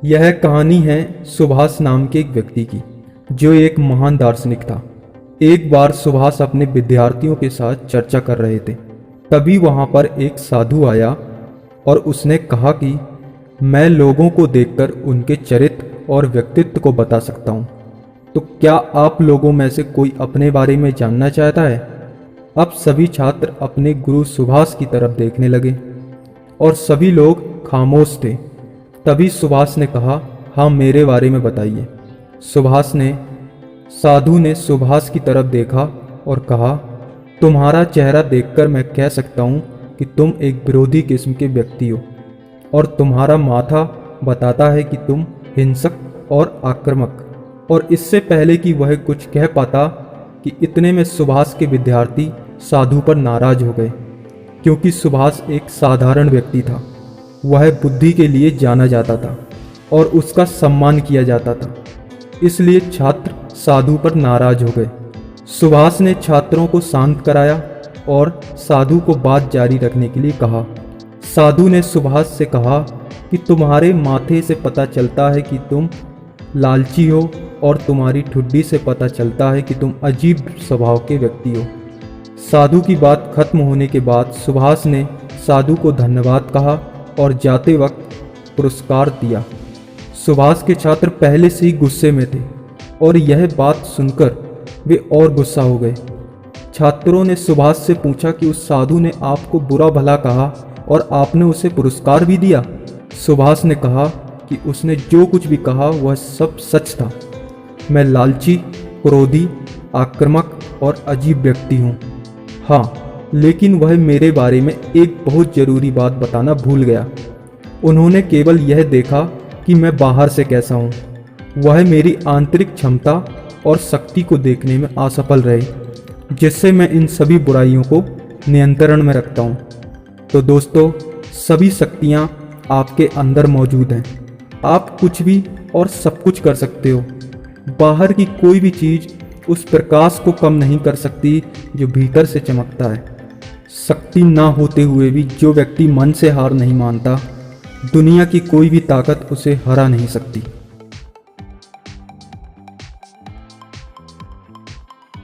यह कहानी है सुभाष नाम के एक व्यक्ति की, जो एक महान दार्शनिक था। एक बार सुभाष अपने विद्यार्थियों के साथ चर्चा कर रहे थे। तभी वहाँ पर एक साधु आया और उसने कहा कि मैं लोगों को देखकर उनके चरित्र और व्यक्तित्व को बता सकता हूँ। तो क्या आप लोगों में से कोई अपने बारे में जानना चाहता है? अब सभी छात्र अपने गुरु सुभाष की तरफ देखने लगे और सभी लोग खामोश थे। तभी सुभाष ने कहा, हाँ, मेरे बारे में बताइए। साधु ने सुभाष की तरफ देखा और कहा, तुम्हारा चेहरा देखकर मैं कह सकता हूँ कि तुम एक विरोधी किस्म के व्यक्ति हो और तुम्हारा माथा बताता है कि तुम हिंसक और आक्रामक। और इससे पहले कि वह कुछ कह पाता कि इतने में सुभाष के विद्यार्थी साधु पर नाराज हो गए, क्योंकि सुभाष एक साधारण व्यक्ति था। वह बुद्धि के लिए जाना जाता था और उसका सम्मान किया जाता था, इसलिए छात्र साधु पर नाराज हो गए। सुभाष ने छात्रों को शांत कराया और साधु को बात जारी रखने के लिए कहा। साधु ने सुभाष से कहा कि तुम्हारे माथे से पता चलता है कि तुम लालची हो और तुम्हारी ठुड्डी से पता चलता है कि तुम अजीब स्वभाव के व्यक्ति हो। साधु की बात खत्म होने के बाद सुभाष ने साधु को धन्यवाद कहा और जाते वक्त पुरस्कार दिया। सुभाष के छात्र पहले से ही गुस्से में थे और यह बात सुनकर वे और गुस्सा हो गए। छात्रों ने सुभाष से पूछा कि उस साधु ने आपको बुरा भला कहा और आपने उसे पुरस्कार भी दिया। सुभाष ने कहा कि उसने जो कुछ भी कहा वह सब सच था। मैं लालची, क्रोधी, आक्रामक और अजीब व्यक्ति हूँ। हाँ, लेकिन वह मेरे बारे में एक बहुत ज़रूरी बात बताना भूल गया। उन्होंने केवल यह देखा कि मैं बाहर से कैसा हूँ। वह मेरी आंतरिक क्षमता और शक्ति को देखने में असफल रहे, जिससे मैं इन सभी बुराइयों को नियंत्रण में रखता हूँ। तो दोस्तों, सभी शक्तियाँ आपके अंदर मौजूद हैं। आप कुछ भी और सब कुछ कर सकते हो। बाहर की कोई भी चीज़ उस प्रकाश को कम नहीं कर सकती जो भीतर से चमकता है। शक्ति ना होते हुए भी जो व्यक्ति मन से हार नहीं मानता, दुनिया की कोई भी ताकत उसे हरा नहीं सकती।